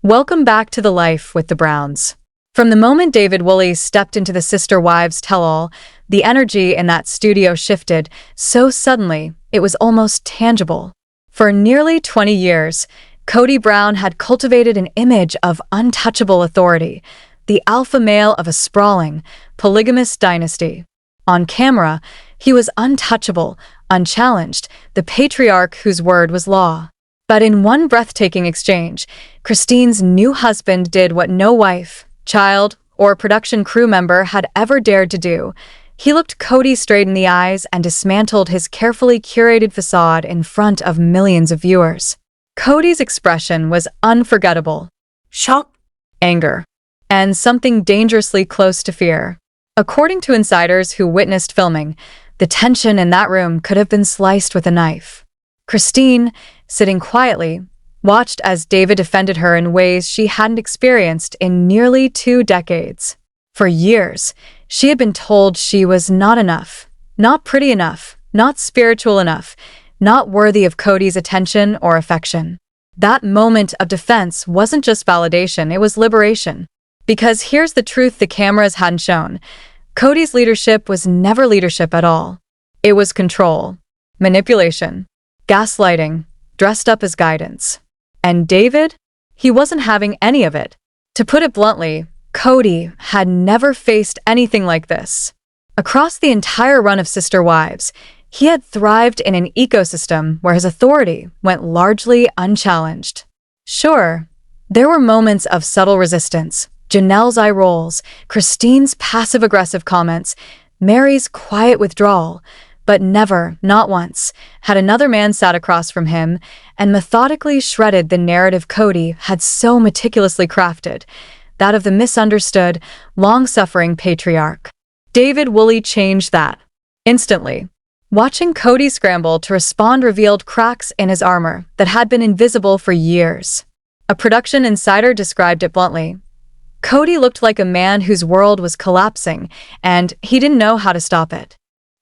Welcome back to The Life with the Browns. From the moment David Woolley stepped into the Sister Wives tell-all, the energy in that studio shifted so suddenly it was almost tangible. For nearly 20 years, Kody Brown had cultivated an image of untouchable authority, the alpha male of a sprawling, polygamous dynasty. On camera, he was untouchable, unchallenged, the patriarch whose word was law. But in one breathtaking exchange, Christine's new husband did what no wife, child, or production crew member had ever dared to do. He looked Kody straight in the eyes and dismantled his carefully curated facade in front of millions of viewers. Kody's expression was unforgettable. Shock, anger, and something dangerously close to fear. According to insiders who witnessed filming, the tension in that room could have been sliced with a knife. Christine, sitting quietly, watched as David defended her in ways she hadn't experienced in nearly 2 decades. For years, she had been told she was not enough, not pretty enough, not spiritual enough, not worthy of Kody's attention or affection. That moment of defense wasn't just validation, it was liberation. Because here's the truth the cameras hadn't shown. Kody's leadership was never leadership at all. It was control, manipulation, gaslighting, dressed up as guidance. And David? He wasn't having any of it. To put it bluntly, Kody had never faced anything like this. Across the entire run of Sister Wives, he had thrived in an ecosystem where his authority went largely unchallenged. Sure, there were moments of subtle resistance, Janelle's eye rolls, Christine's passive-aggressive comments, Mary's quiet withdrawal, but never, not once, had another man sat across from him and methodically shredded the narrative Kody had so meticulously crafted, that of the misunderstood, long-suffering patriarch. David Woolley changed that. Instantly. Watching Kody scramble to respond revealed cracks in his armor that had been invisible for years. A production insider described it bluntly. Kody looked like a man whose world was collapsing, and he didn't know how to stop it.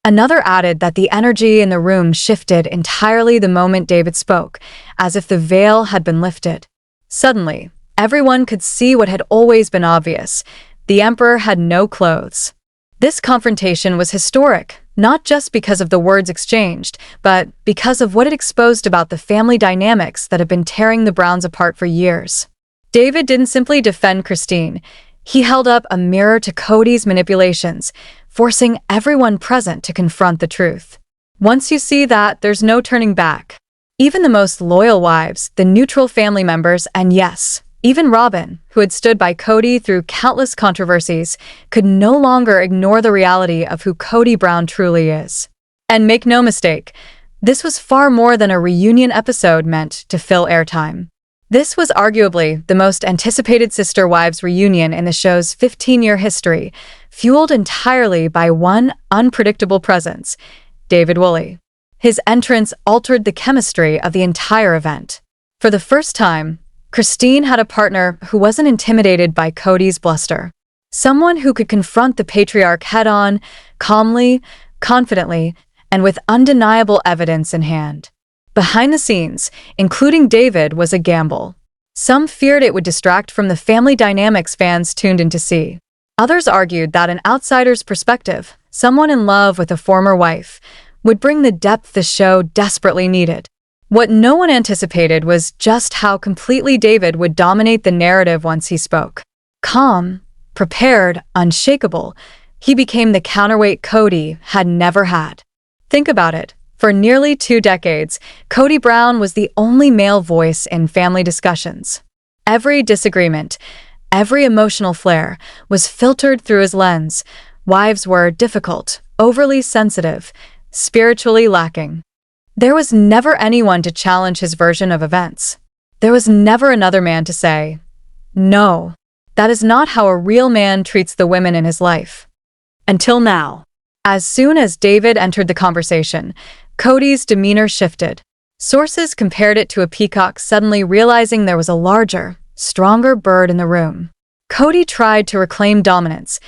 Another added that the energy in the room shifted entirely the moment David spoke, as if the veil had been lifted. Suddenly, everyone could see what had always been obvious. The Emperor had no clothes. This confrontation was historic, not just because of the words exchanged, but because of what it exposed about the family dynamics that had been tearing the Browns apart for years. David didn't simply defend Christine. He held up a mirror to Kody's manipulations, forcing everyone present to confront the truth. Once you see that, there's no turning back. Even the most loyal wives, the neutral family members, and yes, even Robin, who had stood by Kody through countless controversies, could no longer ignore the reality of who Kody Brown truly is. And make no mistake, this was far more than a reunion episode meant to fill airtime. This was arguably the most anticipated Sister Wives reunion in the show's 15-year history, fueled entirely by one unpredictable presence, David Woolley. His entrance altered the chemistry of the entire event. For the first time, Christine had a partner who wasn't intimidated by Kody's bluster. Someone who could confront the patriarch head-on, calmly, confidently, and with undeniable evidence in hand. Behind the scenes, including David, was a gamble. Some feared it would distract from the family dynamics fans tuned in to see. Others argued that an outsider's perspective, someone in love with a former wife, would bring the depth the show desperately needed. What no one anticipated was just how completely David would dominate the narrative once he spoke. Calm, prepared, unshakable, he became the counterweight Kody had never had. Think about it. For nearly 2 decades, Kody Brown was the only male voice in family discussions. Every disagreement, every emotional flare was filtered through his lens. Wives were difficult, overly sensitive, spiritually lacking. There was never anyone to challenge his version of events. There was never another man to say, "No, that is not how a real man treats the women in his life." Until now. As soon as David entered the conversation, Kody's demeanor shifted. Sources compared it to a peacock suddenly realizing there was a larger, stronger bird in the room. Kody tried to reclaim dominance,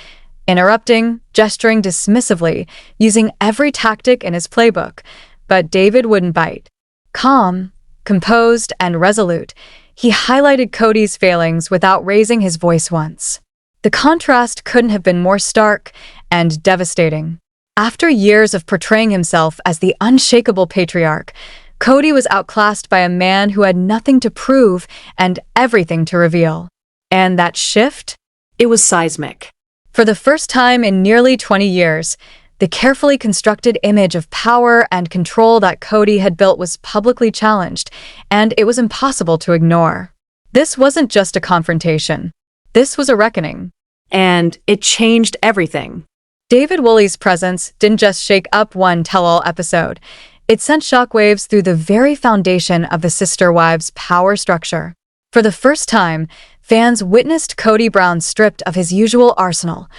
interrupting, gesturing dismissively, using every tactic in his playbook, but David wouldn't bite. Calm, composed, and resolute, he highlighted Kody's failings without raising his voice once. The contrast couldn't have been more stark and devastating. After years of portraying himself as the unshakable patriarch, Kody was outclassed by a man who had nothing to prove and everything to reveal. And that shift? It was seismic. For the first time in nearly 20 years, the carefully constructed image of power and control that Kody had built was publicly challenged, and it was impossible to ignore. This wasn't just a confrontation. This was a reckoning. And it changed everything. David Woolley's presence didn't just shake up one tell-all episode. It sent shockwaves through the very foundation of the Sister Wives' power structure. For the first time, fans witnessed Kody Brown stripped of his usual arsenal.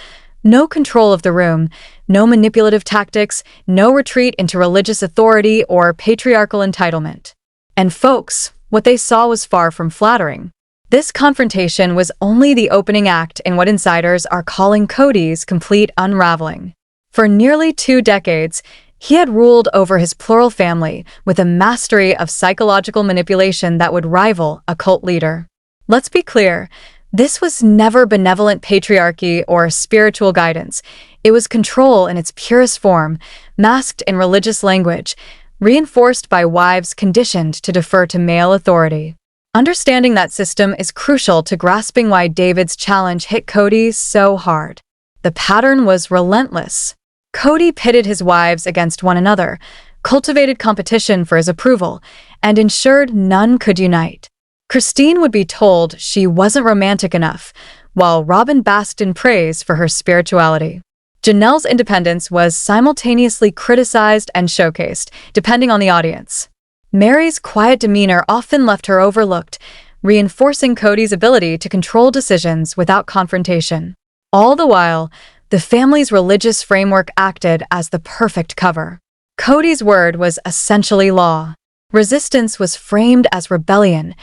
No control of the room, no manipulative tactics, no retreat into religious authority or patriarchal entitlement. And folks, what they saw was far from flattering. This confrontation was only the opening act in what insiders are calling Kody's complete unraveling. For nearly 2 decades, he had ruled over his plural family with a mastery of psychological manipulation that would rival a cult leader. Let's be clear, this was never benevolent patriarchy or spiritual guidance. It was control in its purest form, masked in religious language, reinforced by wives conditioned to defer to male authority. Understanding that system is crucial to grasping why David's challenge hit Kody so hard. The pattern was relentless. Kody pitted his wives against one another, cultivated competition for his approval, and ensured none could unite. Christine would be told she wasn't romantic enough, while Robin basked in praise for her spirituality. Janelle's independence was simultaneously criticized and showcased, depending on the audience. Mary's quiet demeanor often left her overlooked, reinforcing Kody's ability to control decisions without confrontation. All the while, the family's religious framework acted as the perfect cover. Kody's word was essentially law. Resistance was framed as rebellion,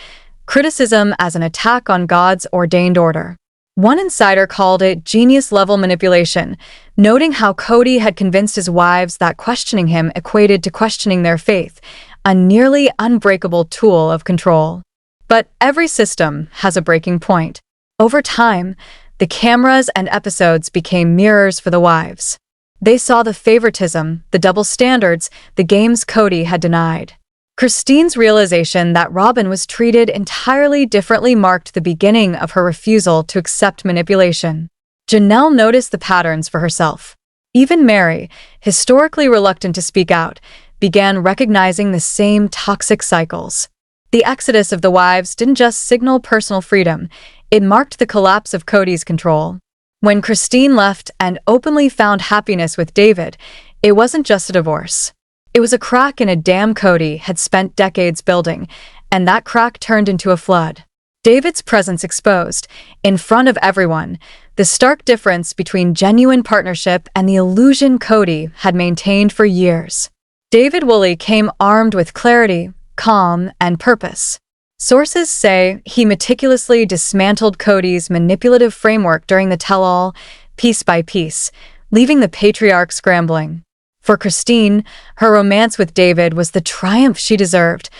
criticism as an attack on God's ordained order. One insider called it genius-level manipulation, noting how Kody had convinced his wives that questioning him equated to questioning their faith, a nearly unbreakable tool of control. But every system has a breaking point. Over time, the cameras and episodes became mirrors for the wives. They saw the favoritism, the double standards, the games Kody had denied. Christine's realization that Robin was treated entirely differently marked the beginning of her refusal to accept manipulation. Janelle noticed the patterns for herself. Even Mary, historically reluctant to speak out, began recognizing the same toxic cycles. The exodus of the wives didn't just signal personal freedom, it marked the collapse of Kody's control. When Christine left and openly found happiness with David, it wasn't just a divorce. It was a crack in a dam Kody had spent decades building, and that crack turned into a flood. David's presence exposed, in front of everyone, the stark difference between genuine partnership and the illusion Kody had maintained for years. David Woolley came armed with clarity, calm, and purpose. Sources say he meticulously dismantled Kody's manipulative framework during the tell-all, piece by piece, leaving the patriarch scrambling. For Christine, her romance with David was the triumph she deserved,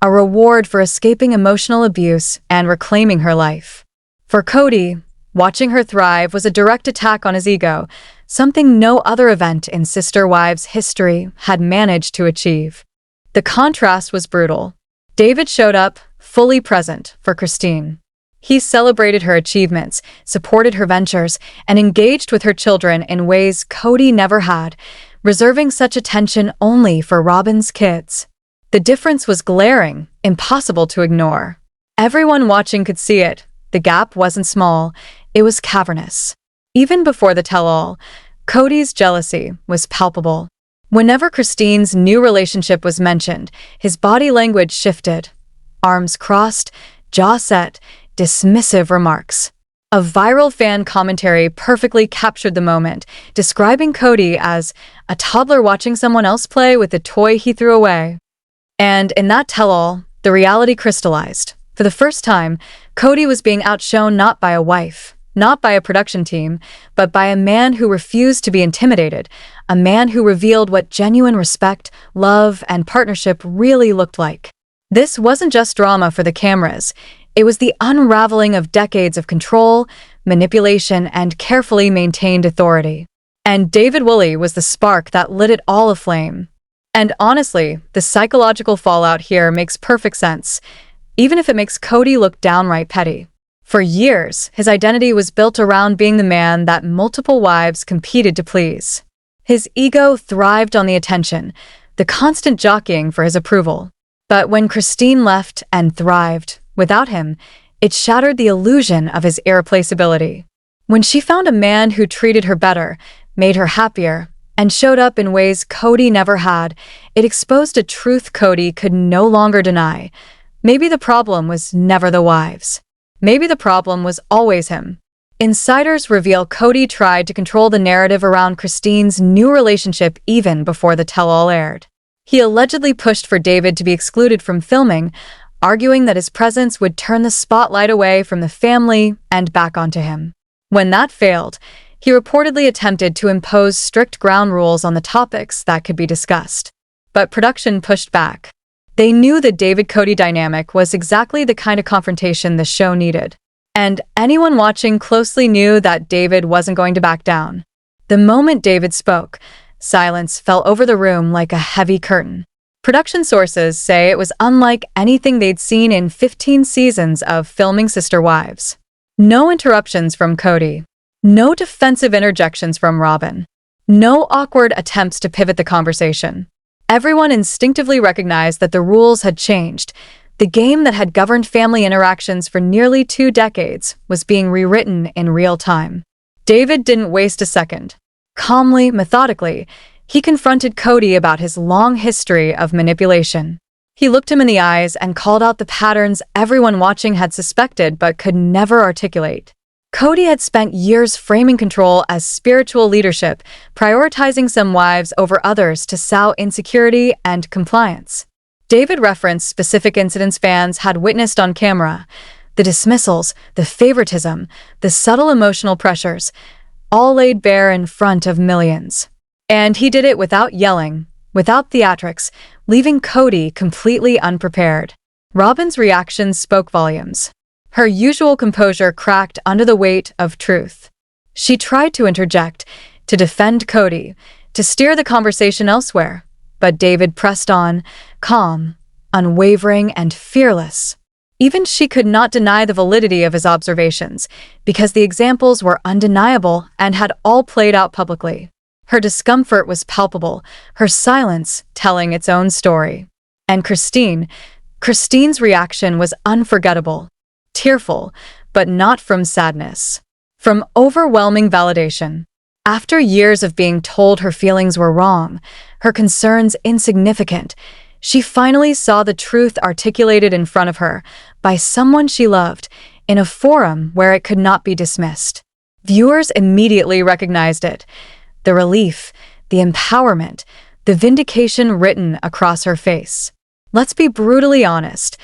a reward for escaping emotional abuse and reclaiming her life. For Kody, watching her thrive was a direct attack on his ego, something no other event in Sister Wives history had managed to achieve. The contrast was brutal. David showed up, fully present, for Christine. He celebrated her achievements, supported her ventures, and engaged with her children in ways Kody never had, reserving such attention only for Robin's kids. The difference was glaring, impossible to ignore. Everyone watching could see it. The gap wasn't small, it was cavernous. Even before the tell-all, Kody's jealousy was palpable. Whenever Christine's new relationship was mentioned, his body language shifted. Arms crossed, jaw set, dismissive remarks. A viral fan commentary perfectly captured the moment, describing Kody as a toddler watching someone else play with a toy he threw away. And in that tell-all, the reality crystallized. For the first time, Kody was being outshone not by a wife, not by a production team, but by a man who refused to be intimidated, a man who revealed what genuine respect, love, and partnership really looked like. This wasn't just drama for the cameras. It was the unraveling of decades of control, manipulation, and carefully maintained authority. And David Woolley was the spark that lit it all aflame. And honestly, the psychological fallout here makes perfect sense, even if it makes Kody look downright petty. For years, his identity was built around being the man that multiple wives competed to please. His ego thrived on the attention, the constant jockeying for his approval. But when Christine left and thrived, without him, it shattered the illusion of his irreplaceability. When she found a man who treated her better, made her happier, and showed up in ways Kody never had, it exposed a truth Kody could no longer deny. Maybe the problem was never the wives. Maybe the problem was always him. Insiders reveal Kody tried to control the narrative around Christine's new relationship even before the tell-all aired. He allegedly pushed for David to be excluded from filming, arguing that his presence would turn the spotlight away from the family and back onto him. When that failed, he reportedly attempted to impose strict ground rules on the topics that could be discussed. But production pushed back. They knew the David-Kody dynamic was exactly the kind of confrontation the show needed. And anyone watching closely knew that David wasn't going to back down. The moment David spoke, silence fell over the room like a heavy curtain. Production sources say it was unlike anything they'd seen in 15 seasons of filming Sister Wives. No interruptions from Kody. No defensive interjections from Robin. No awkward attempts to pivot the conversation. Everyone instinctively recognized that the rules had changed. The game that had governed family interactions for nearly 2 decades was being rewritten in real time. David didn't waste a second. Calmly, methodically, he confronted Kody about his long history of manipulation. He looked him in the eyes and called out the patterns everyone watching had suspected but could never articulate. Kody had spent years framing control as spiritual leadership, prioritizing some wives over others to sow insecurity and compliance. David referenced specific incidents fans had witnessed on camera: the dismissals, the favoritism, the subtle emotional pressures, all laid bare in front of millions. And he did it without yelling, without theatrics, leaving Kody completely unprepared. Robin's reaction spoke volumes. Her usual composure cracked under the weight of truth. She tried to interject, to defend Kody, to steer the conversation elsewhere. But David pressed on, calm, unwavering, and fearless. Even she could not deny the validity of his observations, because the examples were undeniable and had all played out publicly. Her discomfort was palpable, her silence telling its own story. And Christine's reaction was unforgettable. Tearful, but not from sadness. From overwhelming validation. After years of being told her feelings were wrong, her concerns insignificant, she finally saw the truth articulated in front of her by someone she loved, in a forum where it could not be dismissed. Viewers immediately recognized it. The relief, the empowerment, the vindication written across her face. Let's be brutally honest.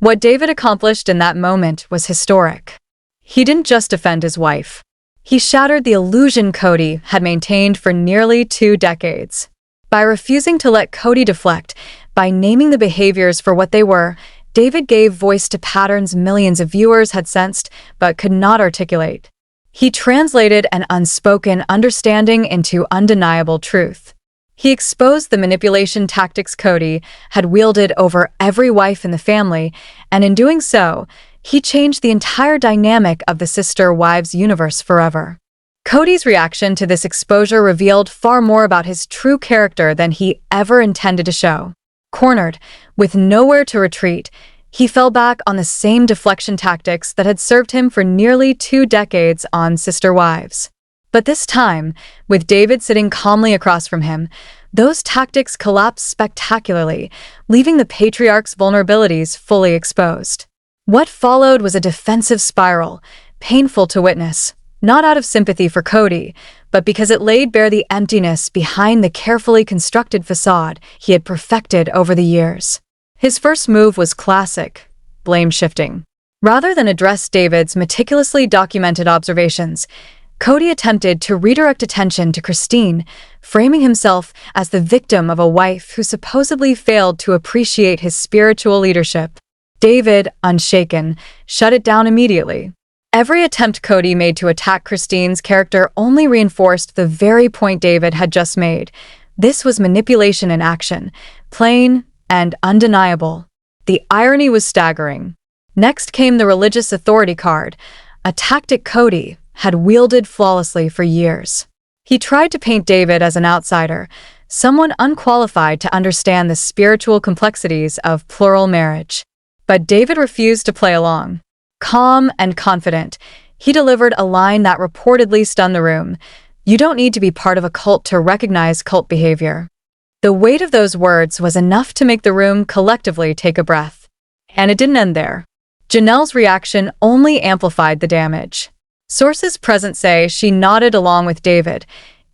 What David accomplished in that moment was historic. He didn't just defend his wife. He shattered the illusion Kody had maintained for nearly 2 decades. By refusing to let Kody deflect, by naming the behaviors for what they were, David gave voice to patterns millions of viewers had sensed but could not articulate. He translated an unspoken understanding into undeniable truth. He exposed the manipulation tactics Kody had wielded over every wife in the family, and in doing so, he changed the entire dynamic of the Sister Wives universe forever. Kody's reaction to this exposure revealed far more about his true character than he ever intended to show. Cornered, with nowhere to retreat, he fell back on the same deflection tactics that had served him for nearly 2 decades on Sister Wives. But this time, with David sitting calmly across from him, those tactics collapsed spectacularly, leaving the patriarch's vulnerabilities fully exposed. What followed was a defensive spiral, painful to witness, not out of sympathy for Kody, but because it laid bare the emptiness behind the carefully constructed facade he had perfected over the years. His first move was classic: blame shifting. Rather than address David's meticulously documented observations, Kody attempted to redirect attention to Christine, framing himself as the victim of a wife who supposedly failed to appreciate his spiritual leadership. David, unshaken, shut it down immediately. Every attempt Kody made to attack Christine's character only reinforced the very point David had just made. This was manipulation in action, plain and undeniable. The irony was staggering. Next came the religious authority card, a tactic Kody had wielded flawlessly for years. He tried to paint David as an outsider, someone unqualified to understand the spiritual complexities of plural marriage. But David refused to play along. Calm and confident, he delivered a line that reportedly stunned the room. "You don't need to be part of a cult to recognize cult behavior." The weight of those words was enough to make the room collectively take a breath. And it didn't end there. Janelle's reaction only amplified the damage. Sources present say she nodded along with David,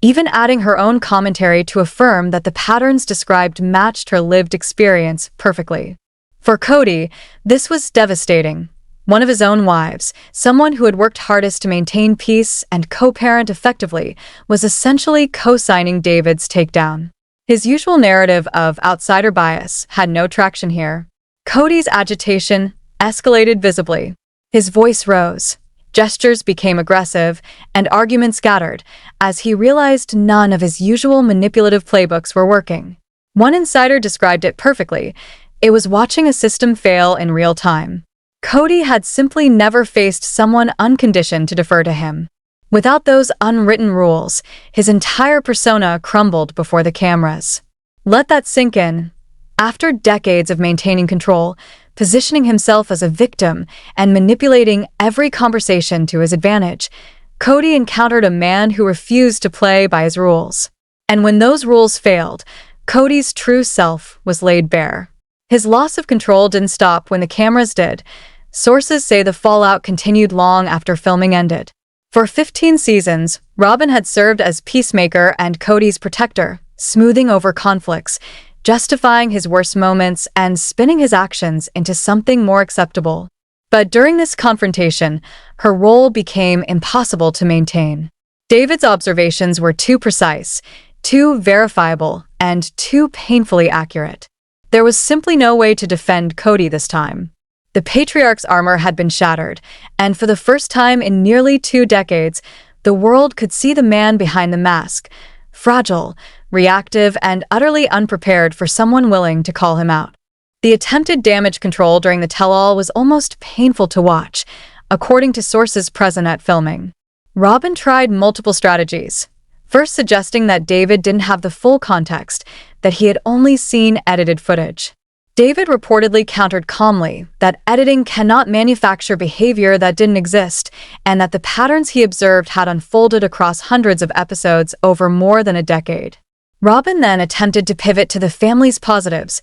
even adding her own commentary to affirm that the patterns described matched her lived experience perfectly. For Kody, this was devastating. One of his own wives, someone who had worked hardest to maintain peace and co-parent effectively, was essentially co-signing David's takedown. His usual narrative of outsider bias had no traction here. Kody's agitation escalated visibly. His voice rose, gestures became aggressive, and arguments scattered as he realized none of his usual manipulative playbooks were working. One insider described it perfectly. It was watching a system fail in real time. Kody had simply never faced someone unconditioned to defer to him. Without those unwritten rules, his entire persona crumbled before the cameras. Let that sink in. After decades of maintaining control, positioning himself as a victim, and manipulating every conversation to his advantage, Kody encountered a man who refused to play by his rules. And when those rules failed, Kody's true self was laid bare. His loss of control didn't stop when the cameras did. Sources say the fallout continued long after filming ended. For 15 seasons, Robin had served as peacemaker and Kody's protector, smoothing over conflicts, justifying his worst moments and spinning his actions into something more acceptable. But during this confrontation, her role became impossible to maintain. David's observations were too precise, too verifiable, and too painfully accurate. There was simply no way to defend Kody this time. The patriarch's armor had been shattered, and for the first time in nearly 2 decades, the world could see the man behind the mask, fragile, reactive, and utterly unprepared for someone willing to call him out. The attempted damage control during the tell-all was almost painful to watch, according to sources present at filming. Robin tried multiple strategies, first suggesting that David didn't have the full context, that he had only seen edited footage. David reportedly countered calmly that editing cannot manufacture behavior that didn't exist, and that the patterns he observed had unfolded across hundreds of episodes over more than a decade. Robin then attempted to pivot to the family's positives,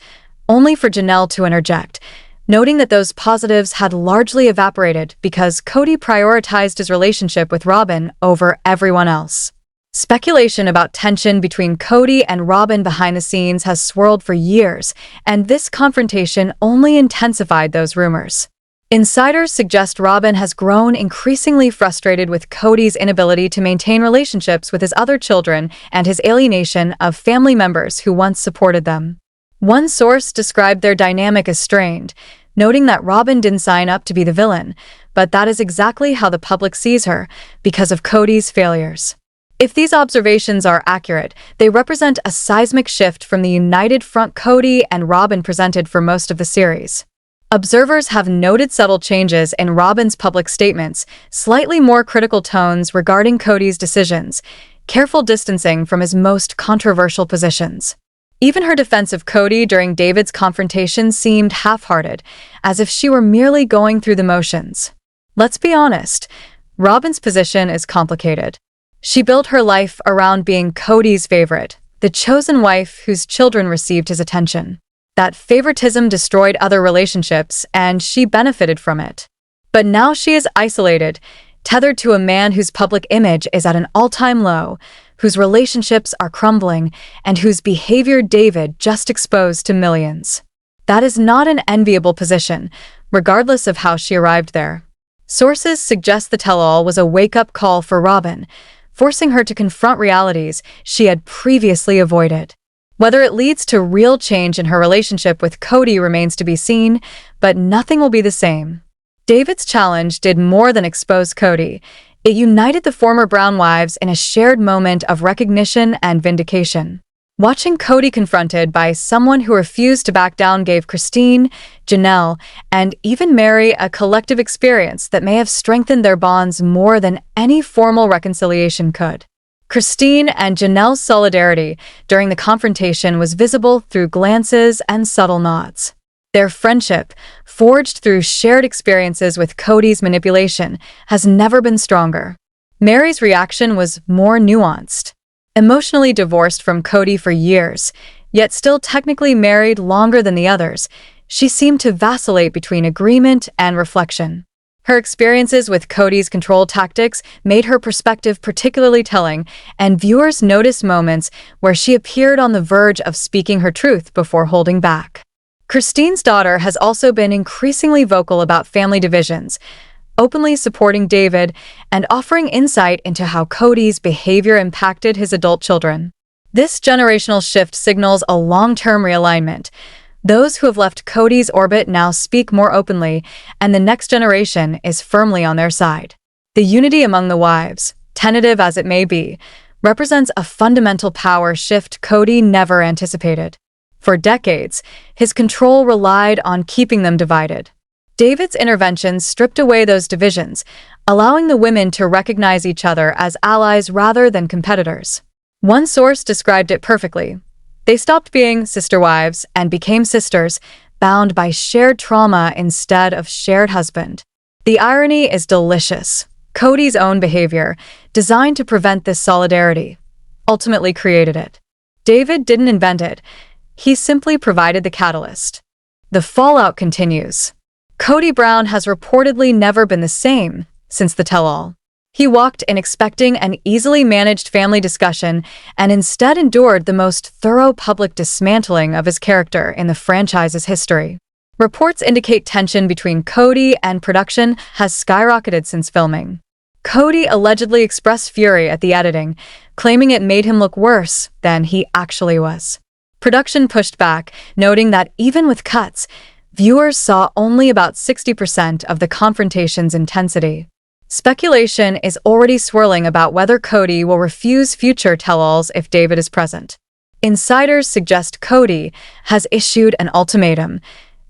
only for Janelle to interject, noting that those positives had largely evaporated because Kody prioritized his relationship with Robin over everyone else. Speculation about tension between Kody and Robin behind the scenes has swirled for years, and this confrontation only intensified those rumors. Insiders suggest Robin has grown increasingly frustrated with Kody's inability to maintain relationships with his other children and his alienation of family members who once supported them. One source described their dynamic as strained, noting that Robin didn't sign up to be the villain, but that is exactly how the public sees her, because of Kody's failures. If these observations are accurate, they represent a seismic shift from the united front Kody and Robin presented for most of the series. Observers have noted subtle changes in Robin's public statements, slightly more critical tones regarding Kody's decisions, careful distancing from his most controversial positions. Even her defense of Kody during David's confrontation seemed half-hearted, as if she were merely going through the motions. Let's be honest, Robin's position is complicated. She built her life around being Kody's favorite, the chosen wife whose children received his attention. That favoritism destroyed other relationships, and she benefited from it. But now she is isolated, tethered to a man whose public image is at an all-time low, whose relationships are crumbling, and whose behavior David just exposed to millions. That is not an enviable position, regardless of how she arrived there. Sources suggest the tell-all was a wake-up call for Robin, forcing her to confront realities she had previously avoided. Whether it leads to real change in her relationship with Kody remains to be seen, but nothing will be the same. David's challenge did more than expose Kody. It united the former Brown wives in a shared moment of recognition and vindication. Watching Kody confronted by someone who refused to back down gave Christine, Janelle, and even Mary a collective experience that may have strengthened their bonds more than any formal reconciliation could. Christine and Janelle's solidarity during the confrontation was visible through glances and subtle nods. Their friendship, forged through shared experiences with Kody's manipulation, has never been stronger. Mary's reaction was more nuanced. Emotionally divorced from Kody for years, yet still technically married longer than the others, she seemed to vacillate between agreement and reflection. Her experiences with Kody's control tactics made her perspective particularly telling, and viewers noticed moments where she appeared on the verge of speaking her truth before holding back. Christine's daughter has also been increasingly vocal about family divisions, openly supporting David and offering insight into how Kody's behavior impacted his adult children. This generational shift signals a long-term realignment. Those who have left Kody's orbit now speak more openly, and the next generation is firmly on their side. The unity among the wives, tentative as it may be, represents a fundamental power shift Kody never anticipated. For decades, his control relied on keeping them divided. David's intervention stripped away those divisions, allowing the women to recognize each other as allies rather than competitors. One source described it perfectly. They stopped being sister wives and became sisters, bound by shared trauma instead of shared husband. The irony is delicious. Kody's own behavior, designed to prevent this solidarity, ultimately created it. David didn't invent it. He simply provided the catalyst. The fallout continues. Kody Brown has reportedly never been the same since the tell-all. He walked in expecting an easily managed family discussion and instead endured the most thorough public dismantling of his character in the franchise's history. Reports indicate tension between Kody and production has skyrocketed since filming. Kody allegedly expressed fury at the editing, claiming it made him look worse than he actually was. Production pushed back, noting that even with cuts, viewers saw only about 60% of the confrontation's intensity. Speculation is already swirling about whether Kody will refuse future tell-alls if David is present. Insiders suggest Kody has issued an ultimatum.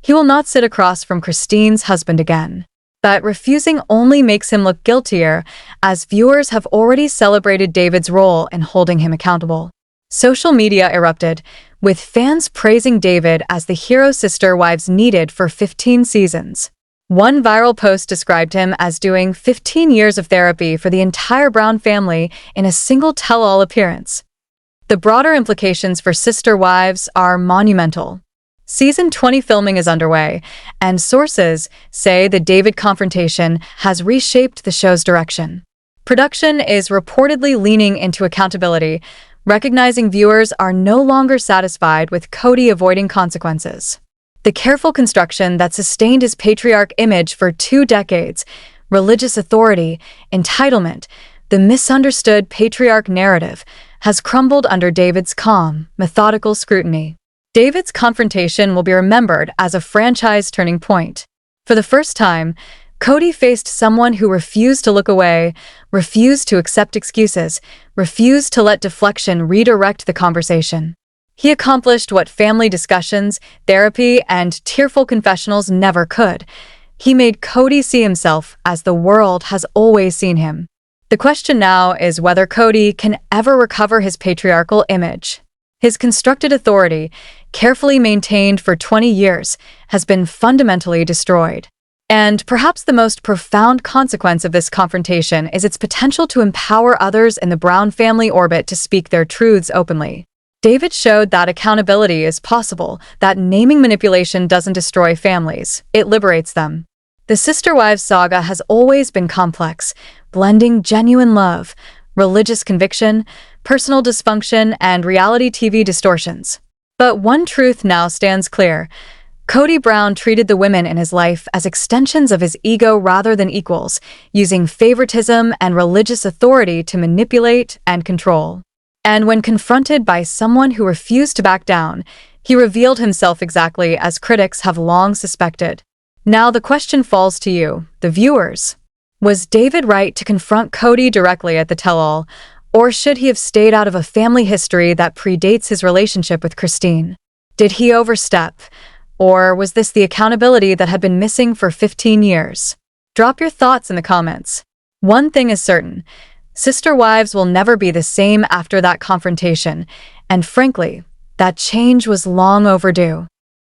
He will not sit across from Christine's husband again. But refusing only makes him look guiltier, as viewers have already celebrated David's role in holding him accountable. Social media erupted, with fans praising David as the hero sister wives needed for 15 seasons. One viral post described him as doing 15 years of therapy for the entire Brown family in a single tell-all appearance. The broader implications for sister wives are monumental. Season 20 filming is underway, and sources say the David confrontation has reshaped the show's direction. Production is reportedly leaning into accountability, recognizing viewers are no longer satisfied with Kody avoiding consequences. The careful construction that sustained his patriarch image for 2 decades, religious authority, entitlement, the misunderstood patriarch narrative, has crumbled under David's calm, methodical scrutiny. David's confrontation will be remembered as a franchise turning point. For the first time, Kody faced someone who refused to look away, refused to accept excuses, refused to let deflection redirect the conversation. He accomplished what family discussions, therapy, and tearful confessionals never could. He made Kody see himself as the world has always seen him. The question now is whether Kody can ever recover his patriarchal image. His constructed authority, carefully maintained for 20 years, has been fundamentally destroyed. And perhaps the most profound consequence of this confrontation is its potential to empower others in the Brown family orbit to speak their truths openly. David showed that accountability is possible, that naming manipulation doesn't destroy families, it liberates them. The Sister Wives saga has always been complex, blending genuine love, religious conviction, personal dysfunction, and reality TV distortions. But one truth now stands clear. Kody Brown treated the women in his life as extensions of his ego rather than equals, using favoritism and religious authority to manipulate and control. And when confronted by someone who refused to back down, he revealed himself exactly as critics have long suspected. Now the question falls to you, the viewers. Was David right to confront Kody directly at the tell-all, or should he have stayed out of a family history that predates his relationship with Christine? Did he overstep, or was this the accountability that had been missing for 15 years? Drop your thoughts in the comments. One thing is certain, sister wives will never be the same after that confrontation, and frankly, that change was long overdue.